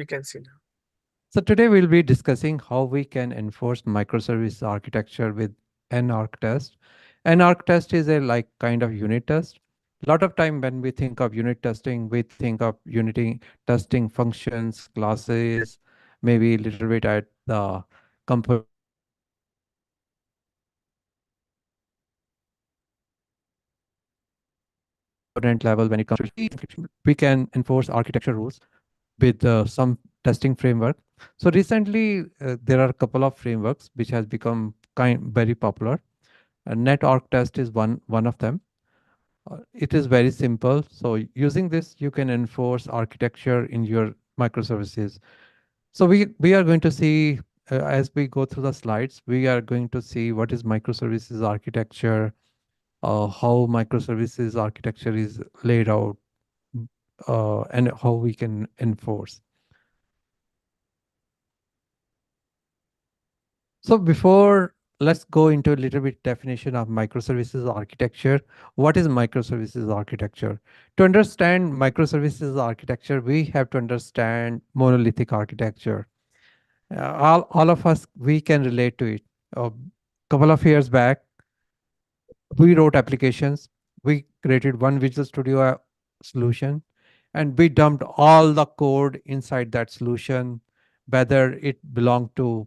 We can see now. So today we'll be discussing how we can enforce microservice architecture with NArchTest. NArchTest is a like kind of unit test. A lot of time when we think of unit testing, we think of unity testing functions, classes, maybe a little bit at the component level when it comes to applications. But NArchTest is something different. NArchTest is a we can enforce architecture rules with some testing framework. So recently, there are a couple of frameworks which has become very popular. NetArchTest is one of them. It is very simple. So using this, you can enforce architecture in your microservices. So we are going to see as we go through the slides, we are going to see what is microservices architecture, how microservices architecture is laid out, and how we can enforce. So before let's go into a little bit definition of microservices architecture. What is microservices architecture? To understand microservices architecture, we have to understand monolithic architecture. All of us, we can relate to it. A couple of years back, we wrote applications. We created one Visual Studio solution, and we dumped all the code inside that solution, whether it belonged to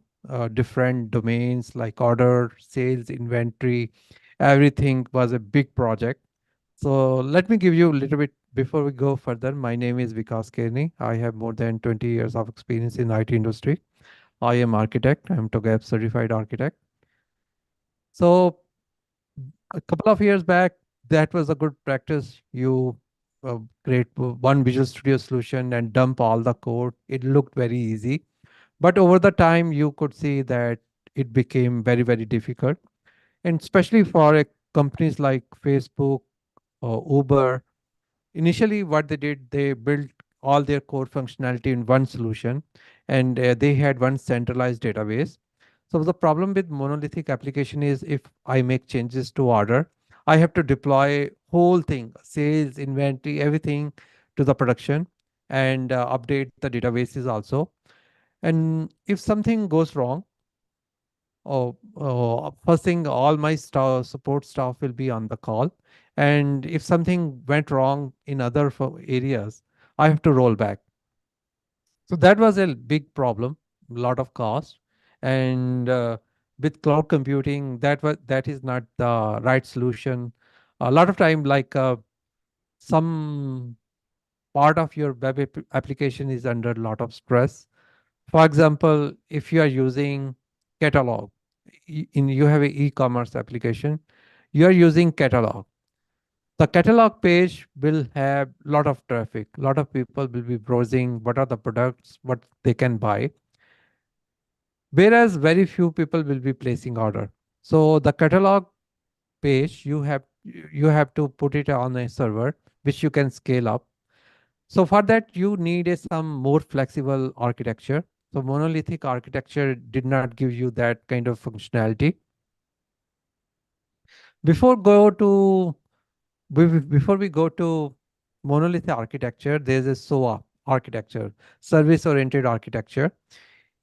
different domains like order, sales, inventory. Everything was a big project. So let me give you a little bit before we go further. My name is Vikas Kearney. I have more than 20 years of experience in IT industry. I am architect. I'm TOGAF certified architect. So a couple of years back, that was a good practice. You create one Visual Studio solution and dump all the code. It looked very easy. But over the time, you could see that it became very, very difficult. And especially for companies like Facebook or Uber, initially what they did, they built all their core functionality in one solution, and they had one centralized database. So the problem with monolithic application is if I make changes to order, I have to deploy whole thing, sales, inventory, everything to the production, and update the databases also. And if something goes wrong, first thing, all my support staff will be on the call. And if something went wrong in other areas, I have to roll back. So that was a big problem, a lot of cost. And with cloud computing, that is not the right solution. A lot of time, like some part of your web application is under a lot of stress. For example, if you are using catalog, you have a e-commerce application, you are using catalog. The catalog page will have a lot of traffic. A lot of people will be browsing what are the products, what they can buy, whereas very few people will be placing order. So the catalog page, you have to put it on a server which you can scale up. So for that, you need some more flexible architecture. So monolithic architecture did not give you that kind of functionality. Before go to Before we go to monolithic architecture, there's a SOA architecture, service-oriented architecture.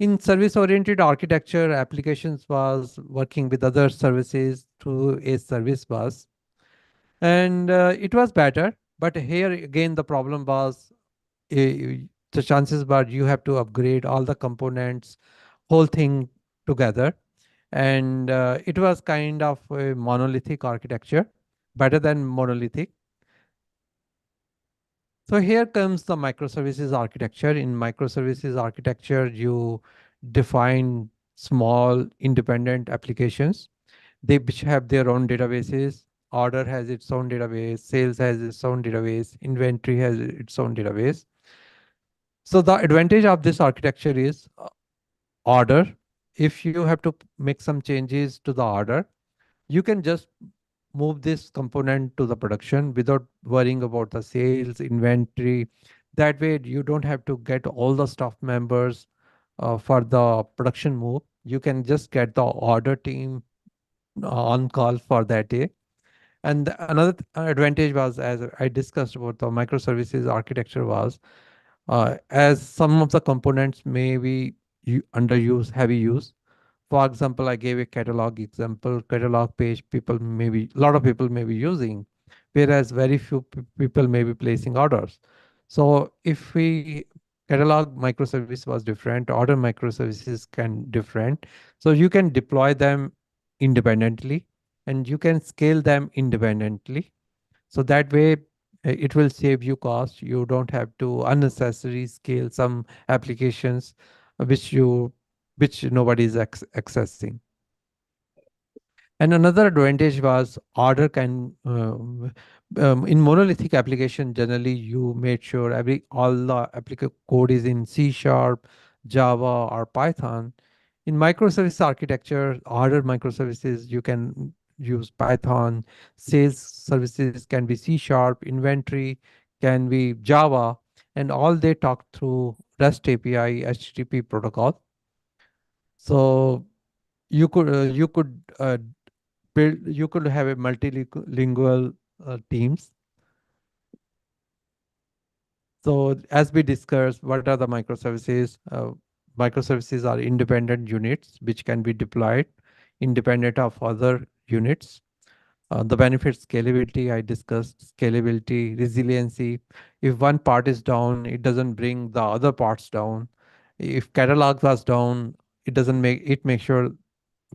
In service-oriented architecture, applications was working with other services through a service bus, and it was better. But here again, the problem was the chances were you have to upgrade all the components, whole thing together, and it was kind of a monolithic architecture, better than monolithic. So here comes the microservices architecture. In microservices architecture, you define small independent applications. They which have their own databases. Order has its own database, sales has its own database, inventory has its own database. So the advantage of this architecture is order. If you have to make some changes to the order, you can just move this component to the production without worrying about the sales inventory. That way you don't have to get all the staff members for the production move. You can just get the order team on call for that day. And another advantage was, as I discussed about the microservices architecture, was as some of the components may be underused, heavy use. For example, I gave a catalog example. Catalog page, a lot of people may be using, whereas very few people may be placing orders. So if we catalog microservice was different, order microservices can different. So you can deploy them independently and you can scale them independently. So that way it will save you cost. You don't have to unnecessarily scale some applications which you which nobody is accessing. And another advantage was order can in monolithic application generally you made sure every all the applicable code is in C sharp, Java or Python. In microservice architecture, order microservices you can use Python, sales services can be C sharp, inventory can be Java, and all they talk through REST API, HTTP protocol. So you could have a multilingual teams. So as we discussed, what are the microservices? Microservices are independent units which can be deployed independent of other units. The benefits scalability, I discussed scalability, resiliency. If one part is down, it doesn't bring the other parts down. If catalog was down, make sure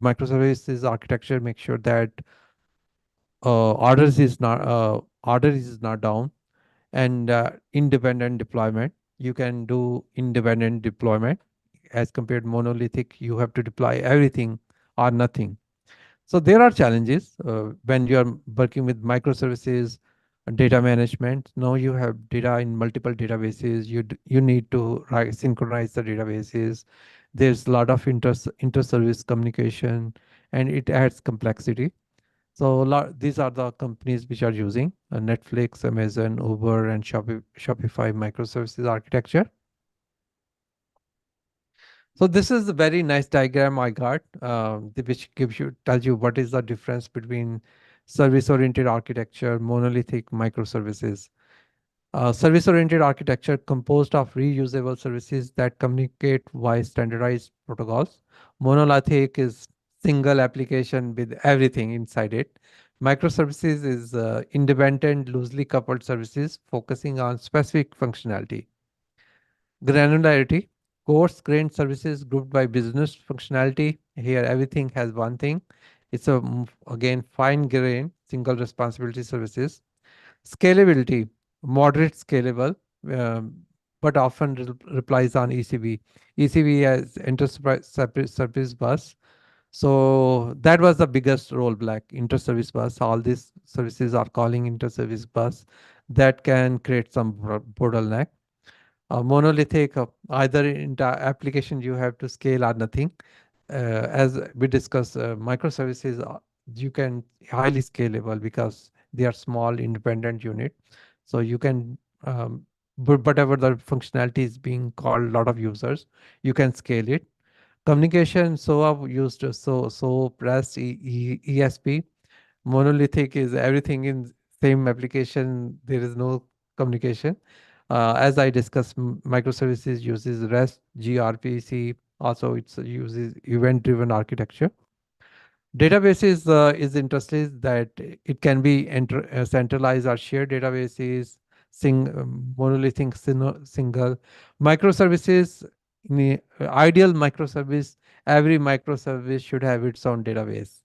microservices architecture make sure that order is not down. And independent deployment, you can do independent deployment. As compared to monolithic, you have to deploy everything or nothing. So there are challenges when you are working with microservices, data management. Now you have data in multiple databases. You need to synchronize the databases. There's a lot of inter-service communication, and it adds complexity. So these are the companies which are using Netflix, Amazon, Uber, and Shopify microservices architecture. So this is a very nice diagram I got, which tells you what is the difference between service-oriented architecture, monolithic microservices. Service-oriented architecture composed of reusable services that communicate via standardized protocols. Monolithic is single application with everything inside it. Microservices is independent, loosely coupled services focusing on specific functionality. Granularity, coarse-grained services grouped by business functionality. Here, everything has one thing. It's again fine-grained, single responsibility services. Scalability, moderate scalable, um, but often replies on ECB. ECB as Enterprise Service Bus. So that was the biggest rollback, inter-service bus. All these services are calling inter-service bus. That can create some bottleneck. Monolithic, either in the application you have to scale or nothing. As we discussed, microservices, you can highly scalable because they are small independent unit. So you can, whatever the functionality is being called a lot of users, you can scale it. Communication, SOA used to SOAP, REST, ESP. Monolithic is everything in same application. There is no communication. As I discussed, microservices uses REST, gRPC. Also, it uses event-driven architecture. Databases is interesting that it can be centralized or shared databases, monolithic single microservices. In ideal microservice, every microservice should have its own database.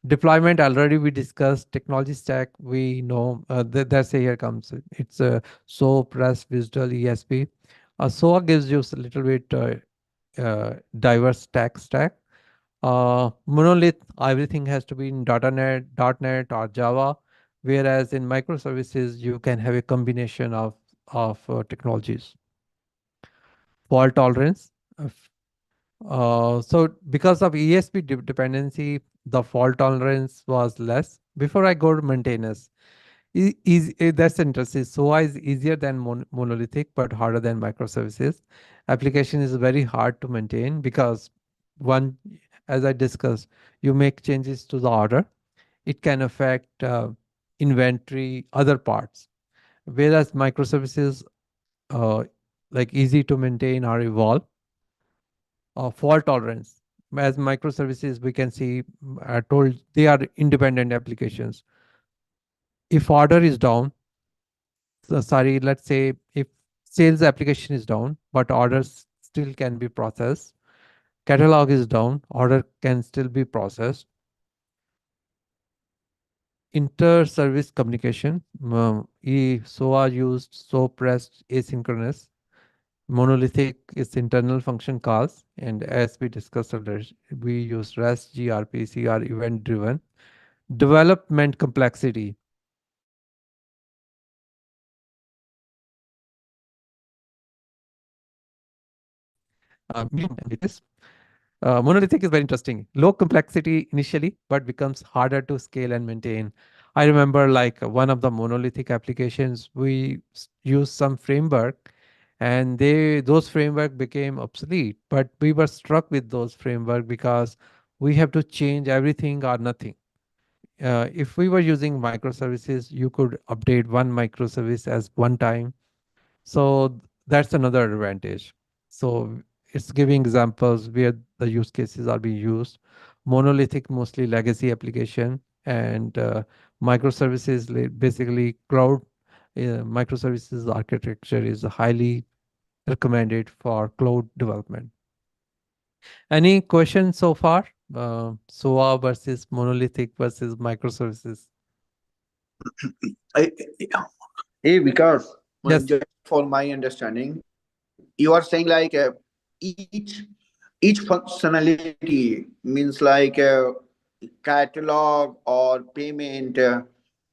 Deployment already we discussed. Technology stack we know. That's here comes. It's a SOAP, REST, Visual, ESP. SOA gives you a little bit diverse tech stack. Monolith, everything has to be in .NET or Java, whereas in microservices you can have a combination of technologies. Fault tolerance. So because of ESP dependency, the fault tolerance was less. Before I go to maintenance, that's interesting. SOA is easier than monolithic, but harder than microservices. Application is very hard to maintain because one, as I discussed, you make changes to the order. It can affect inventory, other parts. Whereas microservices uh, like easy to maintain or evolve. Fault tolerance. As microservices, we can see, are told they are independent applications. If order is down, so sorry, let's say if sales application is down, but orders still can be processed. Catalog is down, order can still be processed. Inter-service communication, SOA used, SOAP REST asynchronous. Monolithic is internal function calls, and as we discussed earlier, we use REST, gRPC, or event driven. Development complexity. And it is monolithic is very interesting. Low complexity initially, but becomes harder to scale and maintain. I remember like one of the monolithic applications, we used some framework and those framework became obsolete, but we were struck with those framework because we have to change everything or nothing. If we were using microservices, you could update one microservice as one time, so that's another advantage. So it's giving examples where the use cases are being used. Monolithic, mostly legacy application, and microservices, basically cloud microservices architecture is highly recommended for cloud development. Any questions so far? SOA versus monolithic versus microservices. I, because Yes. just for my understanding, you are saying like each functionality means like catalog or payment.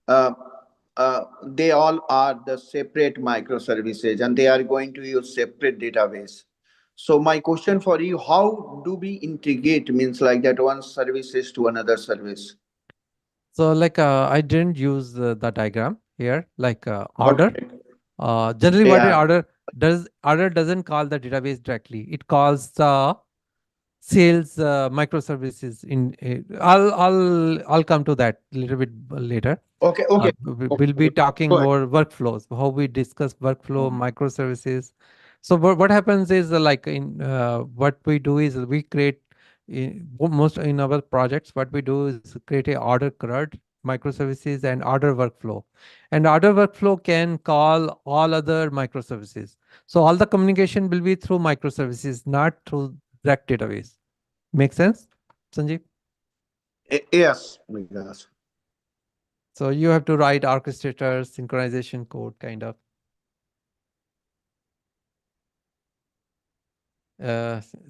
Uh, they all are the separate microservices and they are going to use separate database. So my question for you, how do we integrate means like that one services to another service? So like I didn't use the diagram here, like order. Okay. Generally, what Yeah. an order doesn't call the database directly. It calls the sales microservices. I'll come to that a little bit later. Okay. Okay. We'll be Okay. talking Go ahead. more workflows, how we discuss workflow, Mhm. microservices. So what happens is like in what we do is we create most in our projects, what we do is create a order CRUD microservices and order workflow. And order workflow can call all other microservices. So all the communication will be through microservices, not through direct database. Make sense, Sanjeev? Yes, because So you have to write orchestrator, synchronization code, kind of.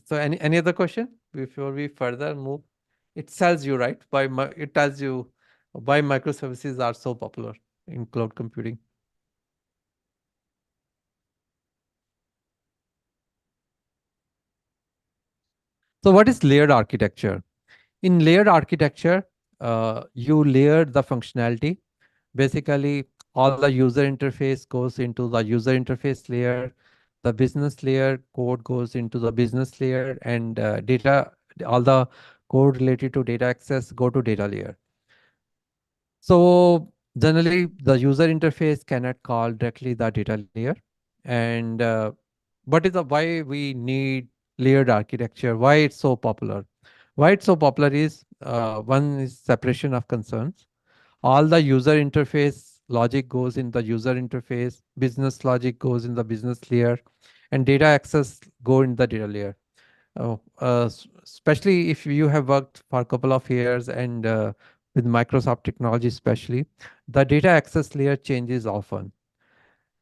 So any other question before we further move? It tells you, right? It tells you why microservices are so popular in cloud computing. So what is layered architecture? In layered architecture, you layer the functionality. Basically, all the user interface goes into the user interface layer. The business layer code goes into the business layer, and all the code related to data access go to data layer. So generally, the user interface cannot call directly the data layer. And why we need layered architecture? Why it's so popular? Why it's so popular is one is separation of concerns. All the user interface logic goes in the user interface, business logic goes in the business layer, and data access go in the data layer. Especially if you have worked for a couple of years and with Microsoft technology, especially, the data access layer changes often.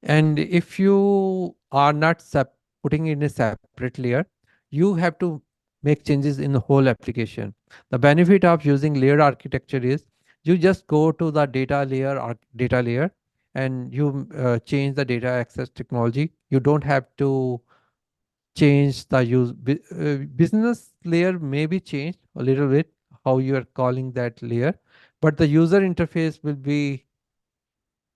And if you are not putting in a separate layer, you have to make changes in the whole application. The benefit of using layered architecture is you just go to the data layer, and you change the data access technology. You don't have to change the business layer, may be changed a little bit how you are calling that layer, but the user interface will be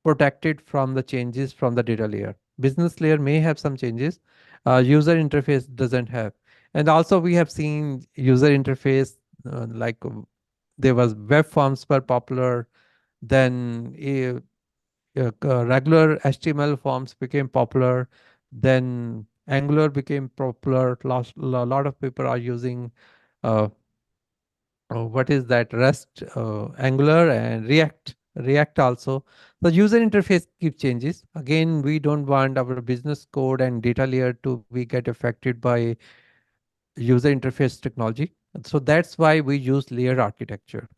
protected from the changes from the data layer. Business layer may have some changes, user interface doesn't have. And also we have seen user interface there was web forms were popular, then regular HTML forms became popular. Then Angular became popular. A lot of people are using uh, what is that, Rust, Angular, and React also. The user interface keep changes. Again, we don't want our business code and data layer to be get affected by user interface technology. So that's why we use layered architecture.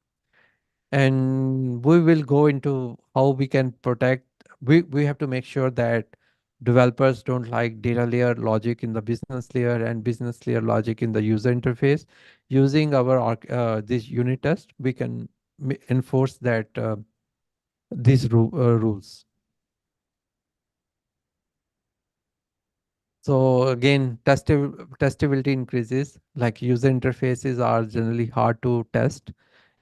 And we will go into how we can protect. We have to make sure that developers don't like data layer logic in the business layer and business layer logic in the user interface. Using our this unit test, we can enforce that these rules. So again, testability increases. Like user interfaces are generally hard to test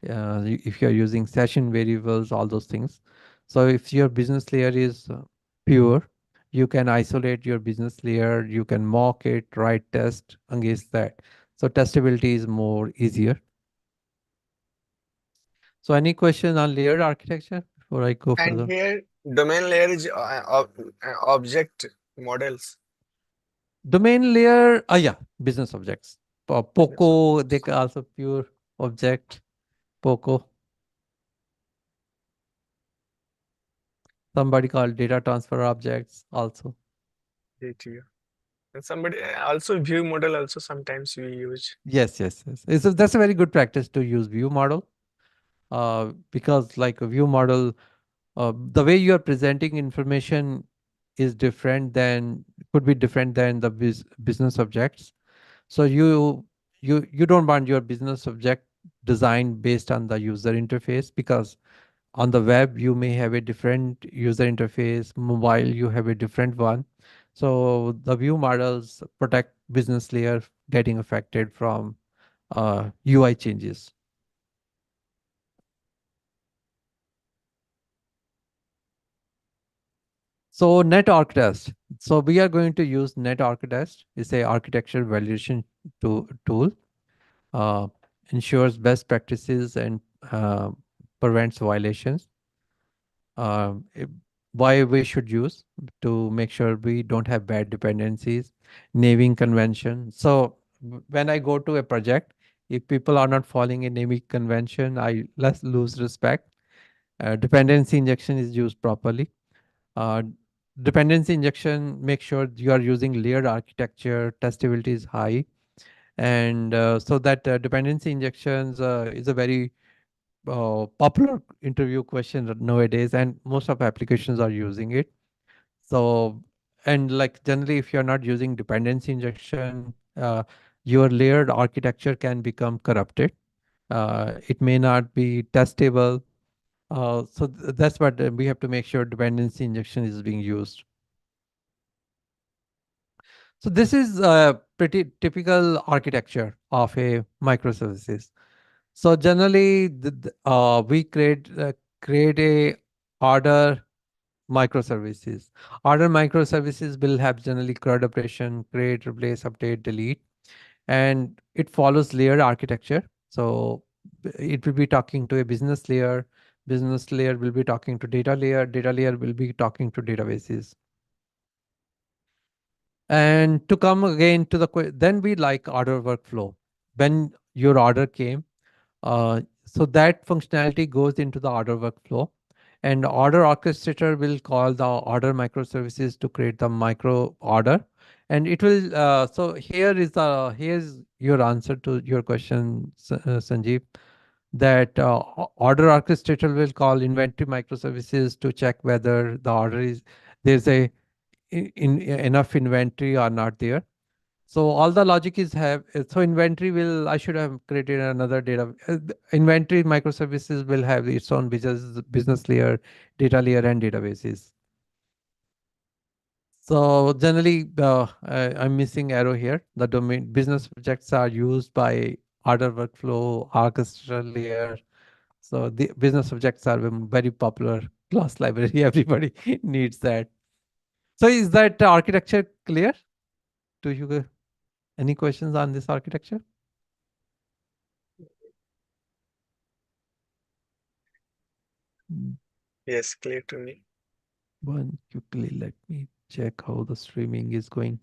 if you're using session variables, all those things. So if your business layer is pure, you can isolate your business layer, you can mock it, write test against that. So testability is more easier. So any question on layered architecture before I go And further? here, domain layer is object models. Domain layer, yeah, business objects. Business Poco, they objects. can also pure object, Poco. Somebody called data transfer objects also. DTU. And somebody also view model also sometimes we use. Yes, yes, yes. That's a very good practice to use view model, because like a view model, the way you are presenting information is different than, could be different than the business objects. So you don't want your business object designed based on the user interface, because on the web you may have a different user interface, mobile you have a different one. So the view models protect business layer getting affected from UI changes. So NetArchTest. So we are going to use NetArchTest. It's a architecture validation tool. Uh, ensures best practices and uh, prevents violations. Uh, it- why we should use to make sure we don't have bad dependencies, naming convention. So when I go to a project, if people are not following a naming convention, I less lose respect. Dependency injection is used properly. Uh, Dependency injection, make sure you are using layered architecture, testability is high. And so that dependency injections is a very popular interview question nowadays, and most of applications are using it. So, and like generally, if you're not using dependency injection, your layered architecture can become corrupted. It may not be testable. So that's what we have to make sure dependency injection is being used. So this is a pretty typical architecture of a microservices. So generally, we create a order microservices. Order microservices will have generally CRUD operation, create, replace, update, delete, and it follows layered architecture. So it will be talking to a business layer. Business layer will be talking to data layer. Data layer will be talking to databases. And to come again to the then we like order workflow. When your order came, so that functionality goes into the order workflow, and order orchestrator will call the order microservices to create the micro order, and it will. So here's your answer to your question, Sanjeev. That order orchestrator will call inventory microservices to check whether the order is there's a in enough inventory or not there. So all the logic is have, so inventory will, I should have created another data. Inventory microservices will have its own business layer, data layer, and databases. So generally, I'm missing arrow here. The domain business objects are used by order workflow, orchestral layer. So the business objects are very popular class library. Everybody needs that. So is that architecture clear to you? Any questions on this architecture? Mm, Yes, clear to me. One quickly, let me check how the streaming is going.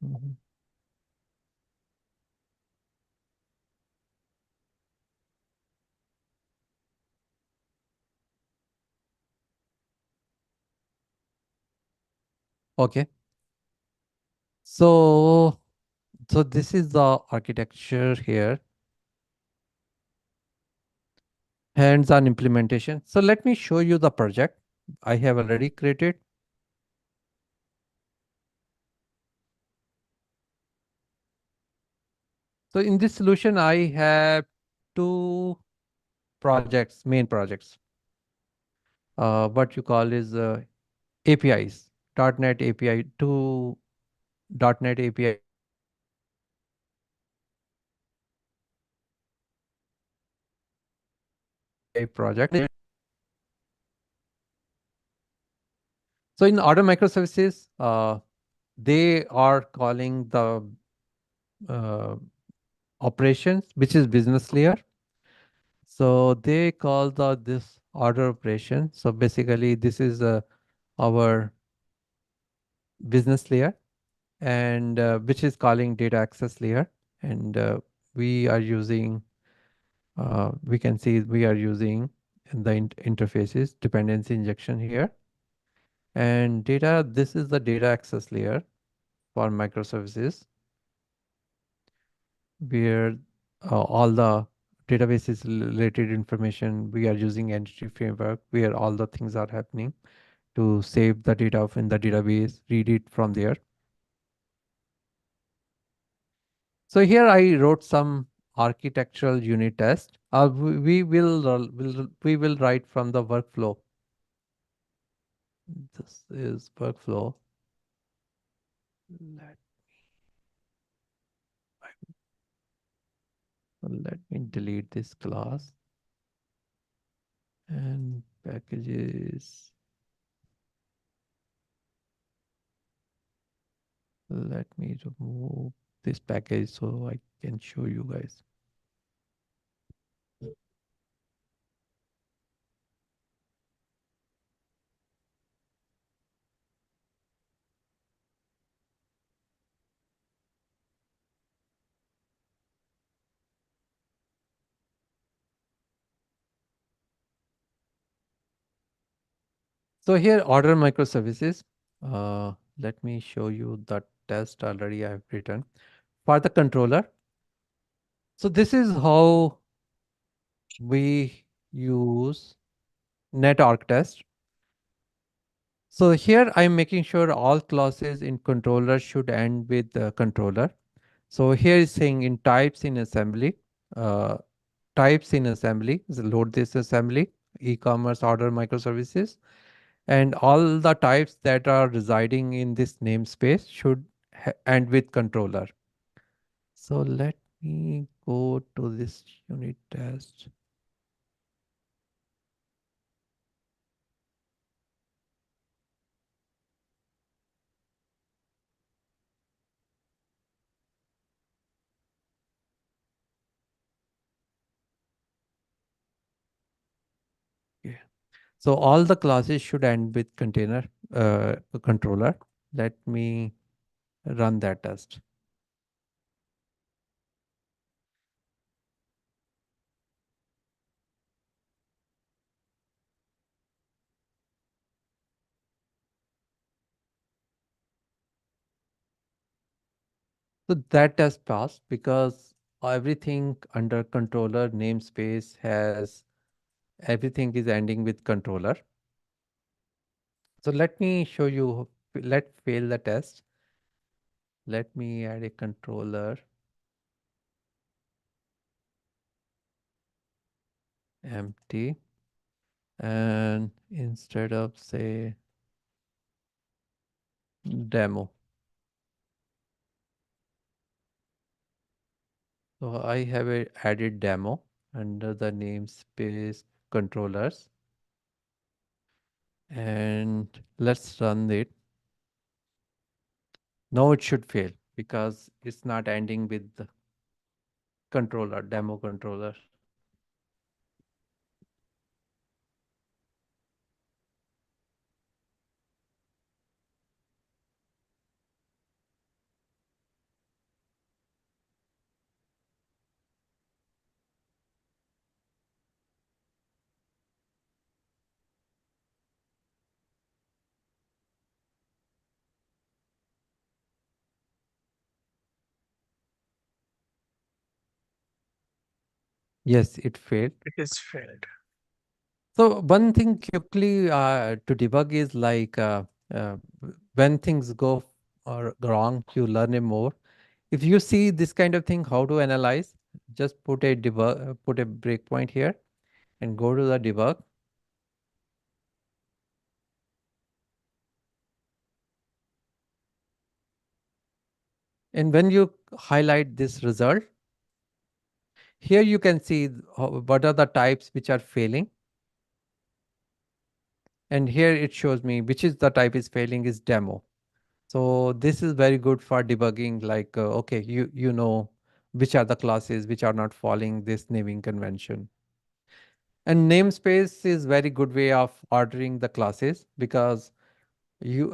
Mhm. Okay. So, so this is the architecture here, hands-on implementation. So let me show you the project I have already created. So in this solution, I have two projects, main projects. What you call is APIs, .NET API, two .NET API projects. So in order microservices, they are calling the uh, operations, which is business layer. So they call the this order operation. So basically, this is our business layer, and which is calling data access layer. And we are using, we can see we are using the interfaces dependency injection here. And data, this is the data access layer for microservices, where all the databases related information, we are using entity framework where all the things are happening to save the data in the database, read it from there. So here I wrote some architectural unit test. We will write from the workflow. This is workflow. Let, let me delete this class and packages. Let me remove this package so I can show you guys. So here order microservices. Let me show you the test already I have written for the controller. So this is how we use NetArchTest. So here I'm making sure all clauses in controller should end with the controller. So here is saying in types in assembly, uh, types in assembly, so load this assembly, e-commerce order microservices, and all the types that are residing in this namespace should end with controller. So let me go to this unit test. Yeah. So all the classes should end with container controller. Let me run that test. So that test passed because everything under controller namespace has everything is ending with controller. So let me show you, let fail the test. Let me add a controller empty, and instead of say demo. So I have a added demo under the namespace controllers, and let's run it. Now it should fail because it's not ending with the controller, demo controller. Yes, it failed. It is failed. So one thing quickly to debug is like when things go or wrong, you learn it more. If you see this kind of thing, how to analyze, just put a debug, put a breakpoint here, and go to the debug. And when you highlight this result, here you can see what are the types which are failing. And here it shows me which is the type is failing is demo. So this is very good for debugging, like, okay, you know which are the classes which are not following this naming convention. And namespace is very good way of ordering the classes, because you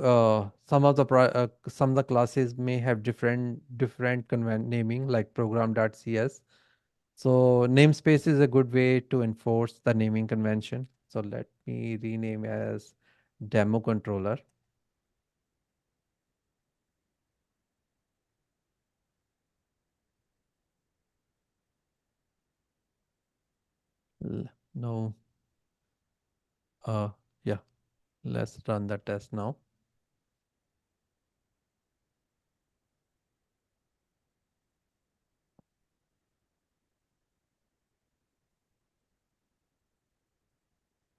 some of the classes may have different naming, like program.cs. So namespace is a good way to enforce the naming convention. So let me rename as demo controller. No, yeah, let's run the test now.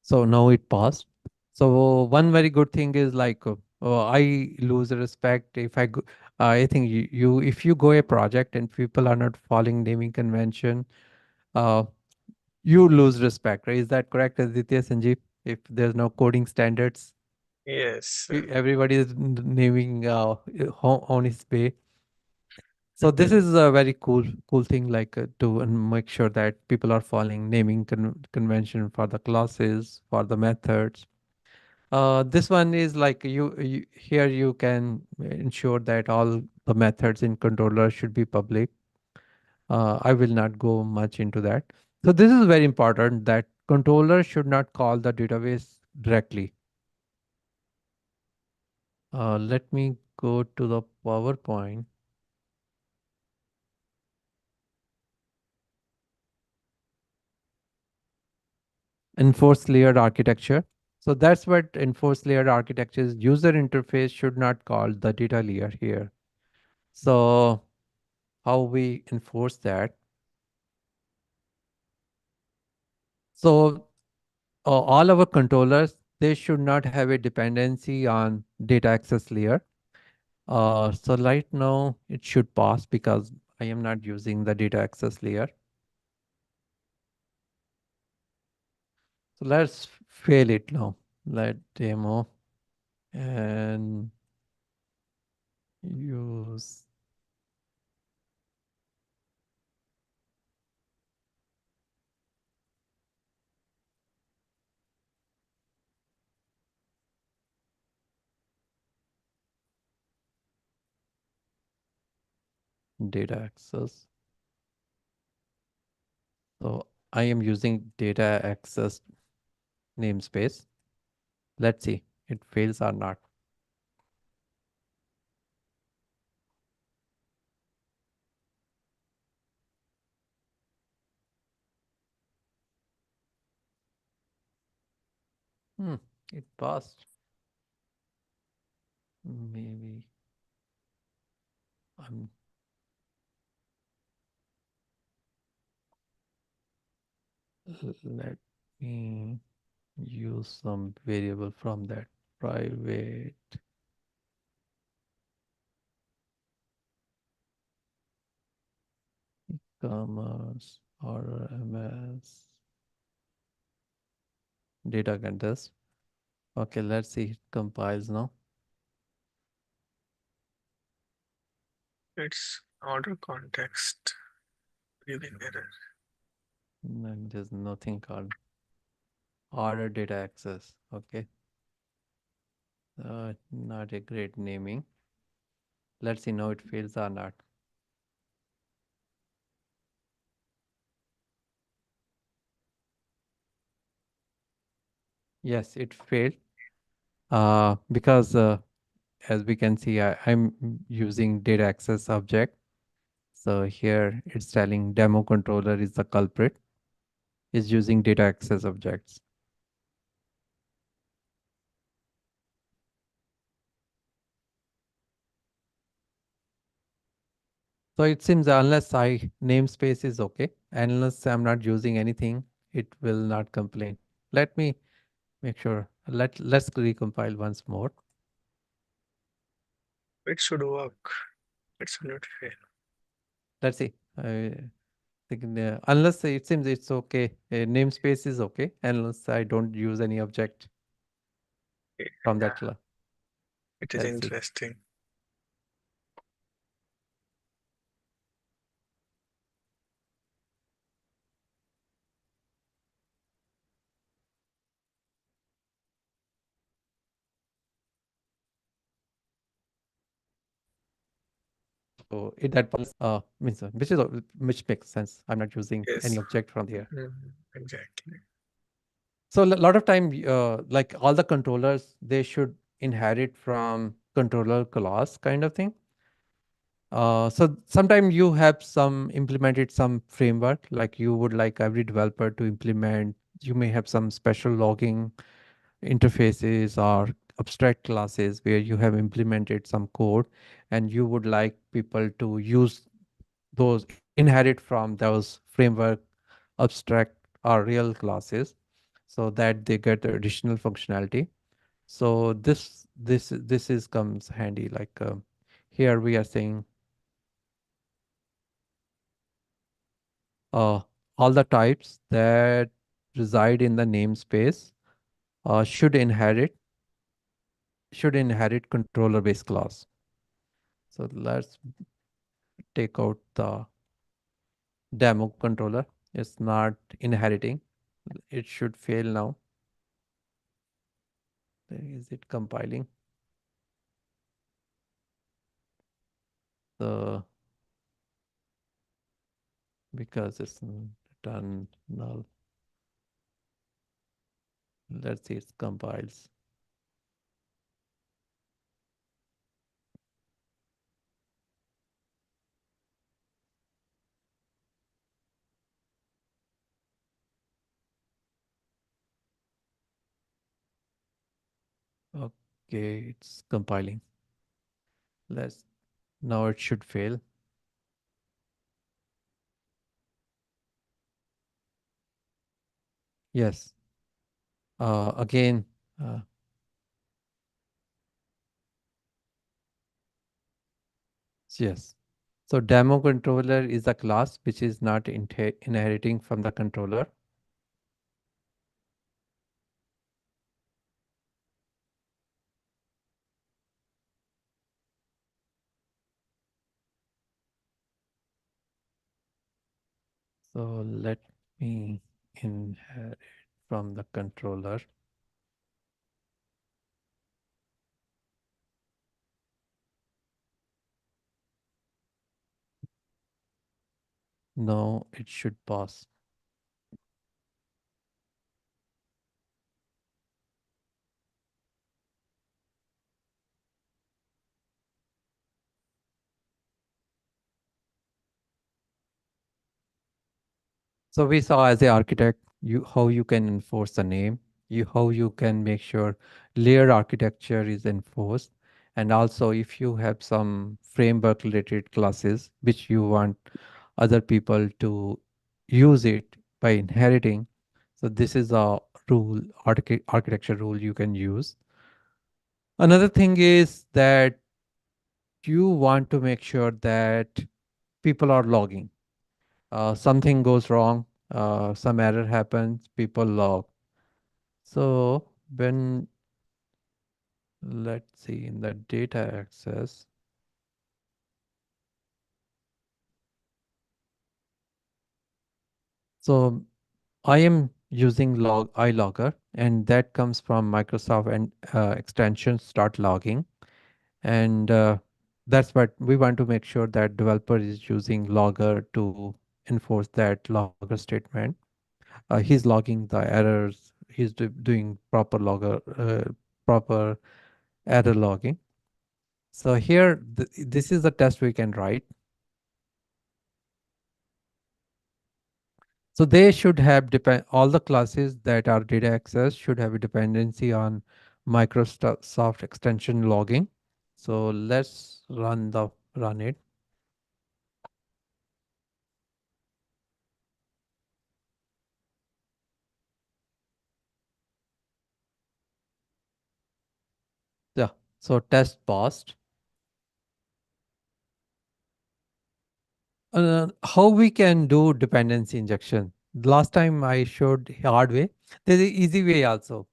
So now it passed. So one very good thing is like I lose respect if I think if you go a project and people are not following naming convention, uh, you lose respect, right? Is that correct, Aditya, Sanjeev? If there's no coding standards, Yes. everybody is naming on his way. So this is a very cool thing, like to make sure that people are following naming convention for the classes, for the methods. This one is like here you can ensure that all the methods in controller should be public. I will not go much into that. So this is very important, that controller should not call the database directly. Let me go to the PowerPoint. Enforced layered architecture. So that's what enforced layered architecture is. User interface should not call the data layer here. So how we enforce that? So all our controllers, they should not have a dependency on data access layer. So right now it should pass because I am not using the data access layer. So let's fail it now. Let demo and use data access. So I am using data access namespace. Let's see, it fails or not. Hmm, it passed. Maybe I'm let me use some variable from that private commerce or MS data contest. Okay, let's see, it compiles now. It's order context. Giving error. And there's nothing called order data access. Okay. Not a great naming. Let's see now it fails or not. Yes, it failed. Because as we can see, I'm using data access object. So here it's telling demo controller is the culprit, is using data access objects. So it seems unless I namespace is okay, unless I'm not using anything, it will not complain. Let me make sure. Let's recompile once more. It should work. It should not fail. Let's see. I think, unless it seems it's okay, namespace is okay, unless I don't use any object from Yeah, that class. it is Let's see. interesting. So it that means which makes sense. I'm not using any Yes, object from here. exactly. So a lot of time, like all the controllers, they should inherit from controller class kind of thing. So sometimes you have some implemented some framework, like you would like every developer to implement. You may have some special logging interfaces or abstract classes where you have implemented some code, and you would like people to use those, inherit from those framework abstract or real classes, so that they get the additional functionality. So this is comes handy, like here we are saying uh, all the types that reside in the namespace should inherit controller based class. So let's take out the demo controller. It's not inheriting. It should fail now. Is it compiling? The because it's done null. Let's see, it compiles. Okay, it's compiling. Let's Now it should fail. Yes. Again, uh, yes. So demo controller is a class which is not inheriting from the controller. So let me inherit from the controller. Now it should pass. So we saw as a architect, you how you can enforce the name, how you can make sure layered architecture is enforced, and also if you have some framework related classes which you want other people to use it by inheriting. So this is a rule, architecture rule you can use. Another thing is that you want to make sure that people are logging. Something goes wrong, some error happens, people log. So when, let's see, in the data access, So I am using iLogger, and that comes from Microsoft and extension start logging. And that's what we want to make sure that developer is using logger to enforce that logger statement. He's logging the errors. He's doing proper error logging. So here, this is the test we can write. So they should have all the classes that are data access should have a dependency on Microsoft extension logging. So let's run it. Yeah. So test passed. How we can do dependency injection? Last time I showed hard way. There's an easy way also.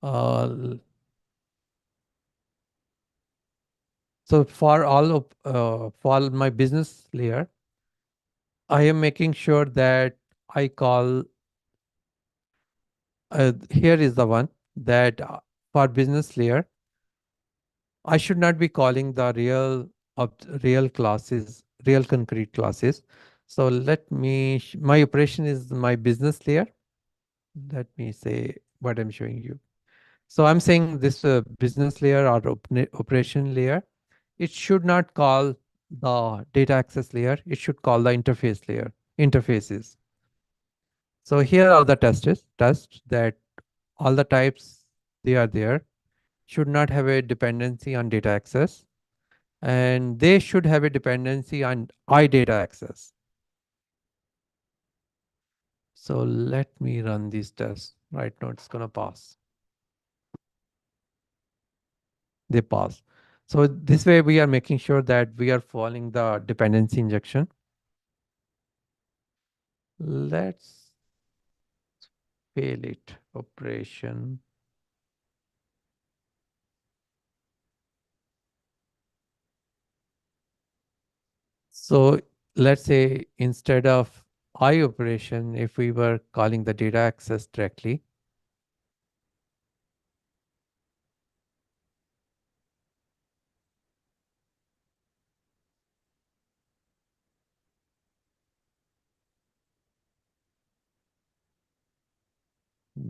Uh, so for all my business layer, I am making sure that I call here is the one that for business layer, I should not be calling the real classes, real concrete classes. So let me, my operation is my business layer. Let me say what I'm showing you. So I'm saying this business layer or operation layer, it should not call the data access layer. It should call the interface layer, interfaces. So here are the tests that all the types they are there should not have a dependency on data access, and they should have a dependency on iData access. So let me run these tests. Right now it's going to pass. They pass. So this way we are making sure that we are following the dependency injection. Let's fail it. Operation. So let's say instead of I operation, if we were calling the data access directly,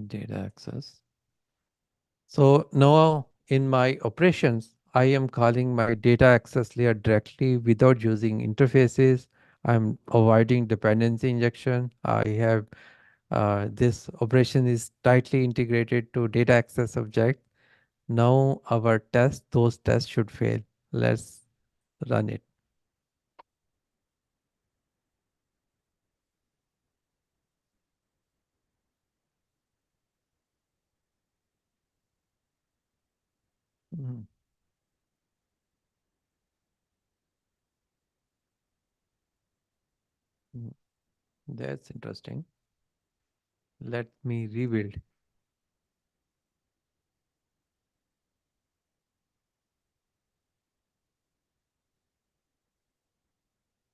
data access. So now in my operations, I am calling my data access layer directly without using interfaces. I'm avoiding dependency injection. I have this operation is tightly integrated to data access object. Now our those tests should fail. Let's run it. Mhm. Mm, That's interesting. Let me rebuild.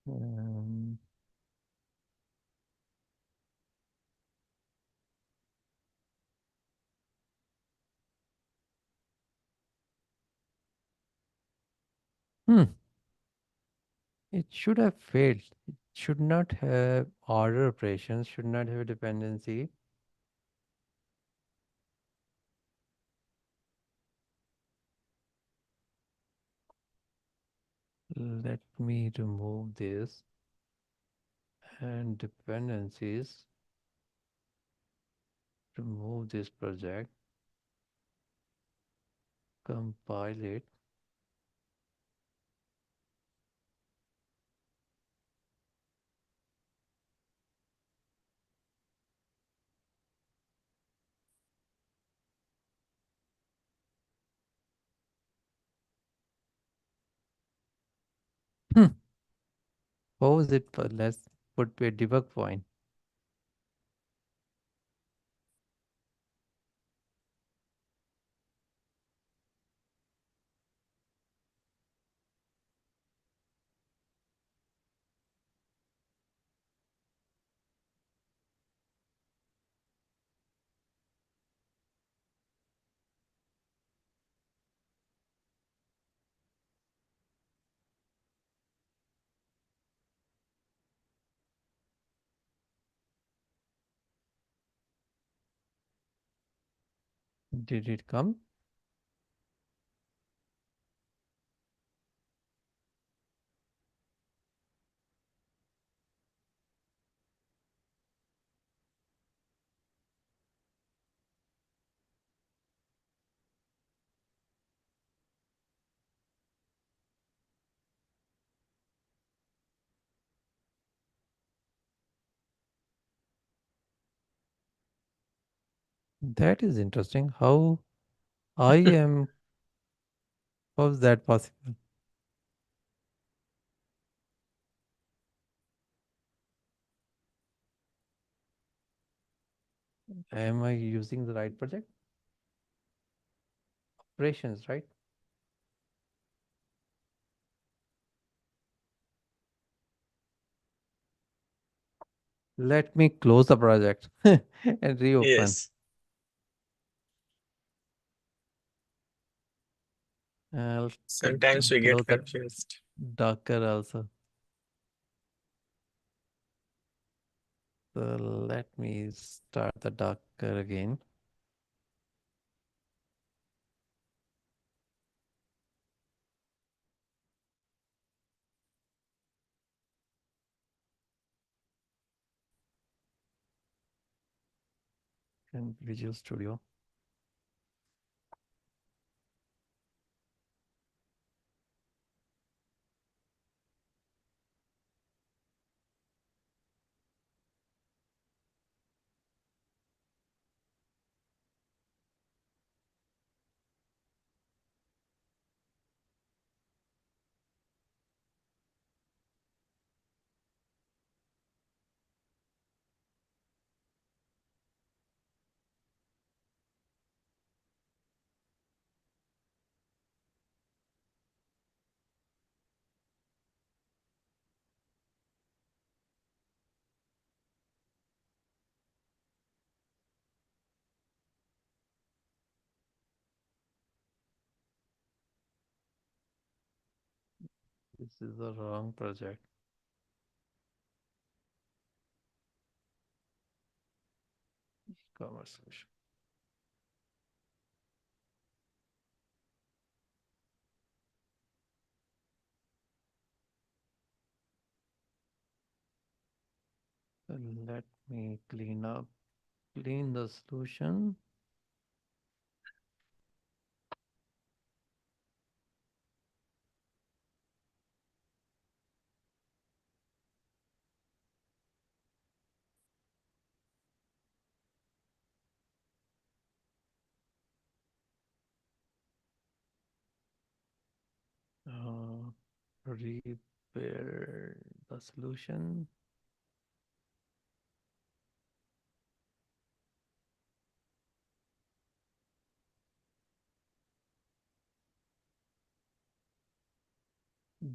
Um, hmm, it should have failed. It should not have order operations, should not have a dependency. Let me remove this and dependencies. Remove this project, compile it. Hmm. Pause it for let's put a debug point. Did it come? That is interesting. How I am, how is that possible? Am I using the right project? Operations, right? Let me close the project and reopen. Yes. I'll Sometimes we close get that confused. Docker also. So let me start the Docker again. And Visual Studio. This is the wrong project. E-commerce solution. So let me clean the solution. Repair the solution.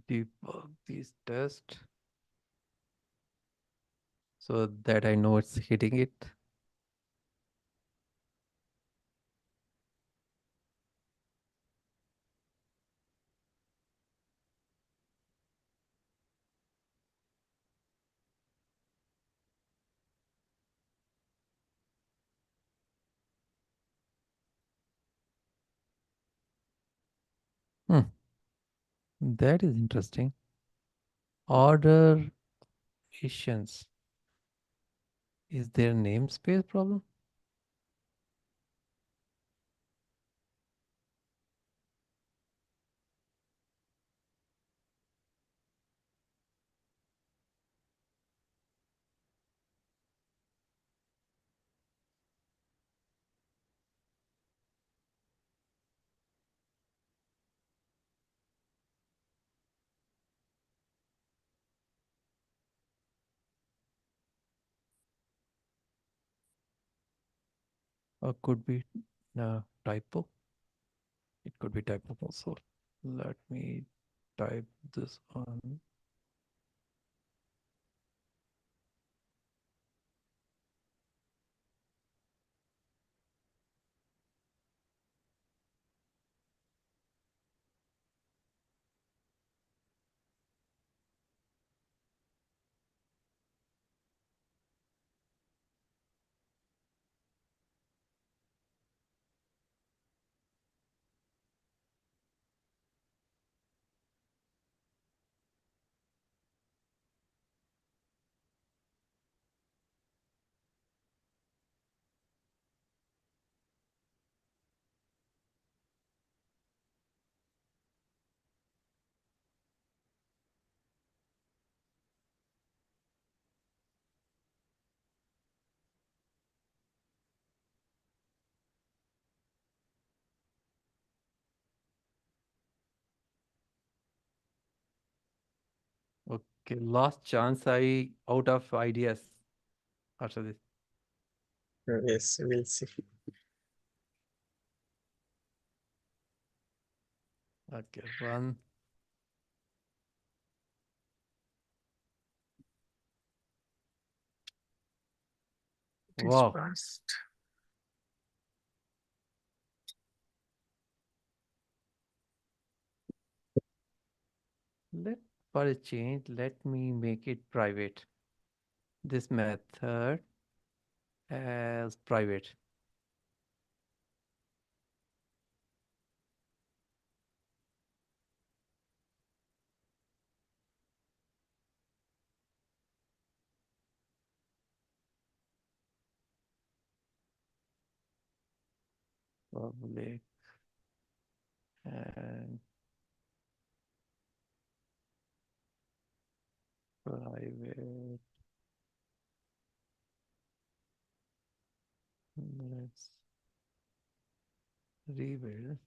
Debug these tests so that I know it's hitting it. Hmm, that is interesting. Order issuance. Is there namespace problem? Or could be typo. It could be typo also. Let me type this on. Okay, last chance. I out of ideas after this. Yes, we'll see. Okay, one. It is Wow. past. Let for a change, let me make it private. This method as private. Public and private. Let's rebuild.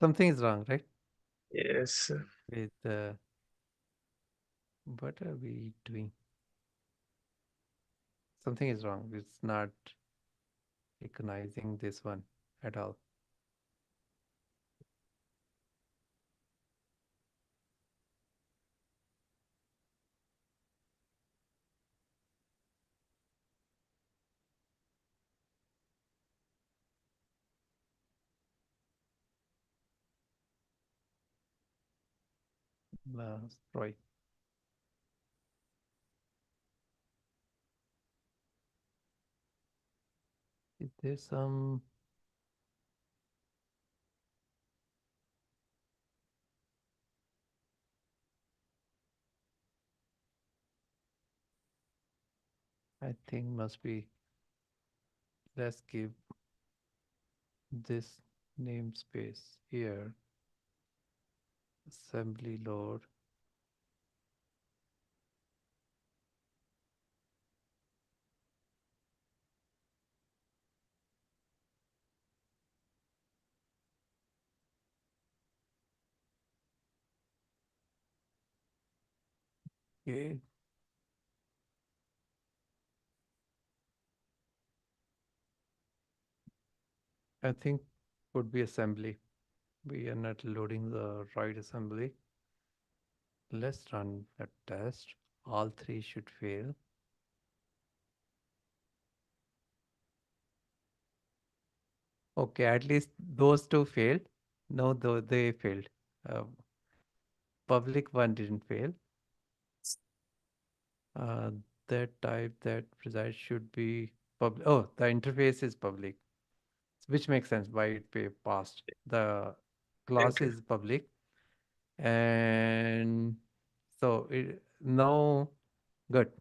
Something is wrong, right? Yes. With what are we doing? Something is wrong. It's not recognizing this one at all. Destroy. Is there some? I think must be. Let's give this namespace here. Assembly load. Okay. I think would be assembly. We are not loading the right assembly. Let's run a test. All three should fail. Okay, at least those two failed. No, though they failed. Uh, public one didn't fail. Uh, that type that result should be public. Oh, the interface is public, which makes sense why it passed. The class Thank you. is public, and so now good.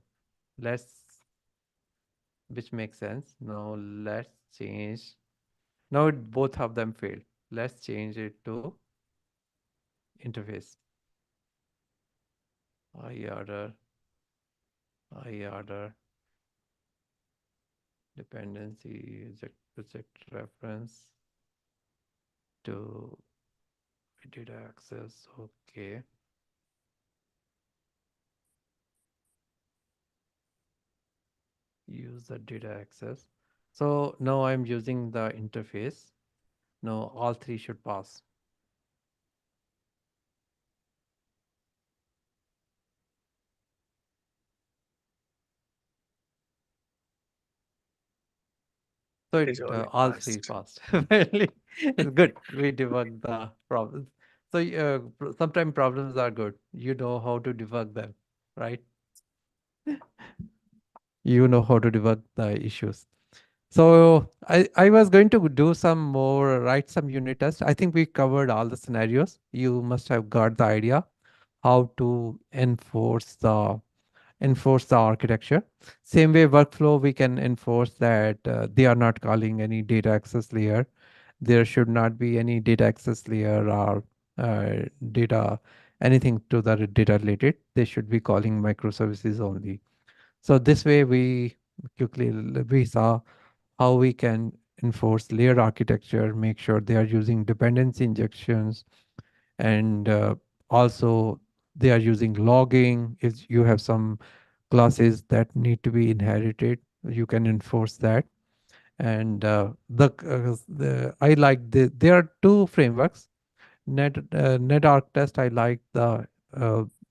Let's, which makes sense. Now let's change. Now both of them failed. Let's change it to interface. I order, I order, dependency, project reference to data access. Okay. Use the data access. So now I'm using the interface. Now all three should pass. So It it is all all three past. passed. Really, it's good. We debug the problems. So sometimes problems are good. You know how to debug them, right? You know how to debug the issues. So I was going to do some more, write some unit tests. I think we covered all the scenarios. You must have got the idea how to enforce the architecture. Same way workflow, we can enforce that they are not calling any data access layer. There should not be any data access layer or data, anything to the data related. They should be calling microservices only. So this way we saw how we can enforce layered architecture, make sure they are using dependency injections, and also they are using logging. If you have some classes that need to be inherited, you can enforce that. And I like there are two frameworks. NetArchTest, I like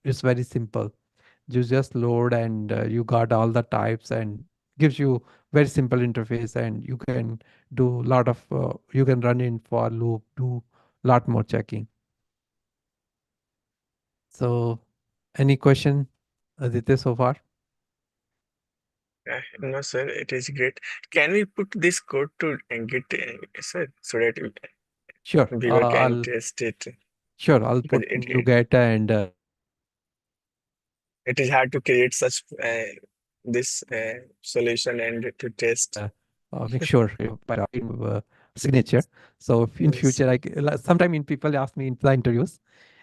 it's very simple. You just load and you got all the types and gives you very simple interface, and you can do lot of you can run in for loop, do lot more checking. So any question, Aditya, so far? No, sir, it is great. Can we put this code to Git, sir, so that Sure. viewer can test it? I'll Because put NuGet and it is hard to create such this solution and to test. make sure by signature. So if in Yes, future, sometime in people ask me in the interviews,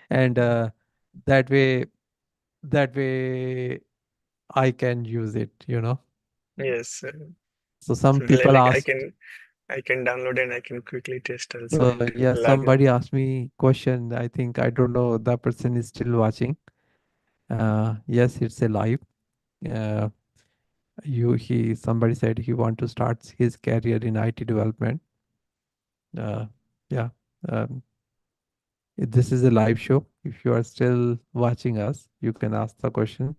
and that way, that way I can use it. yes. So some So people like ask. I can download and I can quickly test also So and yeah, log in. somebody asked me question. I think I don't know. The person is still watching. Yes, it's a live. Uh, somebody said he want to start his career in IT development. Uh, yeah. Um, this is a live show. If you are still watching us, you can ask the question.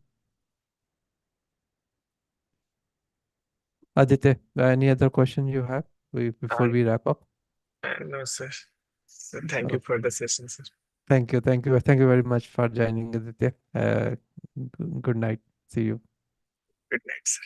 Aditya, any other question you have before And we wrap up? no, sir. So thank you Uh, for the session, sir. Thank you. Thank you very much for joining, Aditya. Good night. See you. Good night, sir.